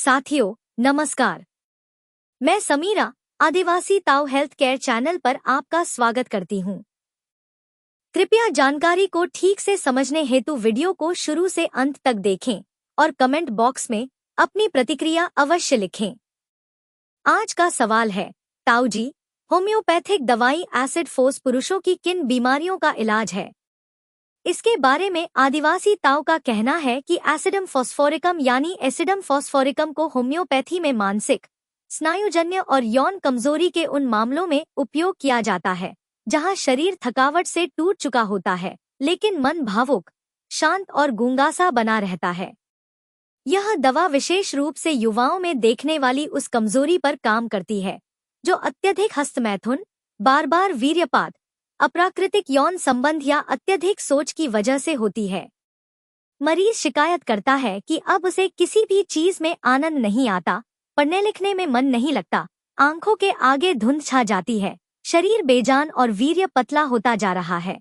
साथियों नमस्कार। मैं समीरा आदिवासी ताऊ हेल्थ केयर चैनल पर आपका स्वागत करती हूँ। कृपया जानकारी को ठीक से समझने हेतु वीडियो को शुरू से अंत तक देखें और कमेंट बॉक्स में अपनी प्रतिक्रिया अवश्य लिखें। आज का सवाल है, ताऊ जी, होम्योपैथिक दवाई एसिड फोस पुरुषों की किन बीमारियों का इलाज है? इसके बारे में आदिवासी ताऊ का कहना है कि एसिडम फॉस्फोरिकम यानी एसिडम फॉस्फोरिकम को होम्योपैथी में मानसिक, स्नायुजन्य और यौन कमजोरी के उन मामलों में उपयोग किया जाता है जहां शरीर थकावट से टूट चुका होता है लेकिन मन भावुक, शांत और गूंगासा बना रहता है। यह दवा विशेष रूप से युवाओं में देखने वाली उस कमजोरी पर काम करती है जो अत्यधिक हस्तमैथुन, बार बार वीर्यपात, अप्राकृतिक यौन संबंध या अत्यधिक सोच की वजह से होती है। मरीज शिकायत करता है कि अब उसे किसी भी चीज में आनंद नहीं आता, पढ़ने लिखने में मन नहीं लगता, आंखों के आगे धुंध छा जाती है, शरीर बेजान और वीर्य पतला होता जा रहा है।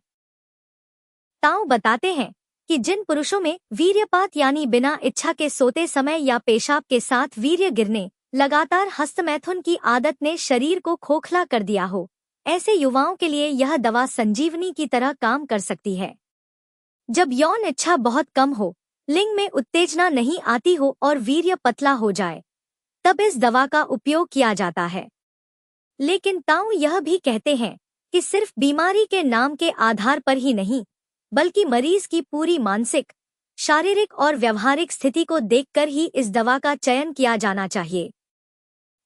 ताऊ बताते हैं कि जिन पुरुषों में वीर्यपात यानी बिना इच्छा के सोते समय या पेशाब के साथ वीर्य गिरने, लगातार हस्तमैथुन की आदत ने शरीर को खोखला कर दिया हो, ऐसे युवाओं के लिए यह दवा संजीवनी की तरह काम कर सकती है। जब यौन इच्छा बहुत कम हो, लिंग में उत्तेजना नहीं आती हो और वीर्य पतला हो जाए, तब इस दवा का उपयोग किया जाता है। लेकिन ताऊ यह भी कहते हैं कि सिर्फ बीमारी के नाम के आधार पर ही नहीं, बल्कि मरीज की पूरी मानसिक, शारीरिक और व्यवहारिक स्थिति को देखकर ही इस दवा का चयन किया जाना चाहिए।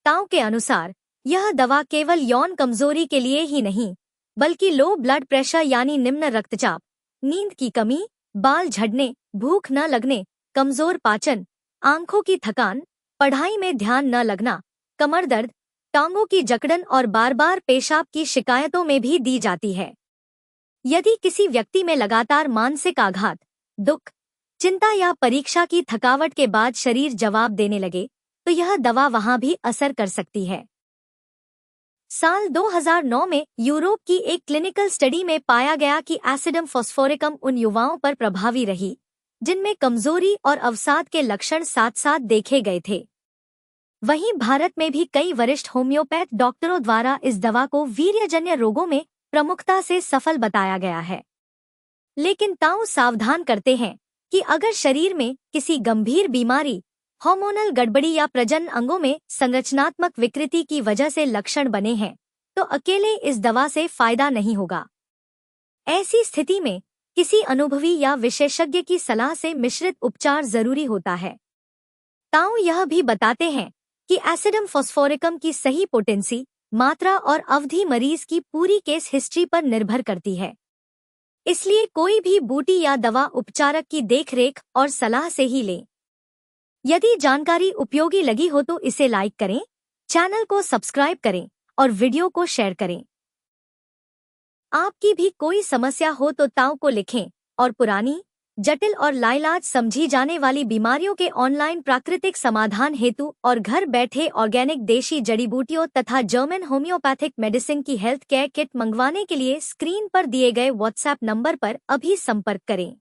ताऊ के अनुसार यह दवा केवल यौन कमजोरी के लिए ही नहीं, बल्कि लो ब्लड प्रेशर यानी निम्न रक्तचाप, नींद की कमी, बाल झड़ने, भूख न लगने, कमजोर पाचन, आंखों की थकान, पढ़ाई में ध्यान न लगना, कमर दर्द, टांगों की जकड़न और बार बार पेशाब की शिकायतों में भी दी जाती है। यदि किसी व्यक्ति में लगातार मानसिक आघात, दुख, चिंता या परीक्षा की थकावट के बाद शरीर जवाब देने लगे, तो यह दवा वहां भी असर कर सकती है। साल 2009 में यूरोप की एक क्लिनिकल स्टडी में पाया गया कि एसिडम फॉस्फोरिकम उन युवाओं पर प्रभावी रही जिनमें कमजोरी और अवसाद के लक्षण साथ साथ देखे गए थे। वहीं भारत में भी कई वरिष्ठ होम्योपैथ डॉक्टरों द्वारा इस दवा को वीर्यजन्य रोगों में प्रमुखता से सफल बताया गया है। लेकिन ताऊ सावधान करते हैं कि अगर शरीर में किसी गंभीर बीमारी, हार्मोनल गड़बड़ी या प्रजनन अंगों में संरचनात्मक विकृति की वजह से लक्षण बने हैं, तो अकेले इस दवा से फायदा नहीं होगा। ऐसी स्थिति में किसी अनुभवी या विशेषज्ञ की सलाह से मिश्रित उपचार जरूरी होता है। ताऊ यह भी बताते हैं कि एसिडम फॉस्फोरिकम की सही पोटेंसी, मात्रा और अवधि मरीज की पूरी केस हिस्ट्री पर निर्भर करती है। इसलिए कोई भी बूटी या दवा उपचारक की देखरेख और सलाह से ही लें। यदि जानकारी उपयोगी लगी हो तो इसे लाइक करें, चैनल को सब्सक्राइब करें और वीडियो को शेयर करें। आपकी भी कोई समस्या हो तो ताऊ को लिखें और पुरानी, जटिल और लाइलाज समझी जाने वाली बीमारियों के ऑनलाइन प्राकृतिक समाधान हेतु और घर बैठे ऑर्गेनिक देशी जड़ी बूटियों तथा जर्मन होम्योपैथिक मेडिसिन की हेल्थ केयर किट मंगवाने के लिए स्क्रीन पर दिए गए व्हाट्सएप नंबर पर अभी संपर्क करें।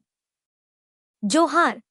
जोहार।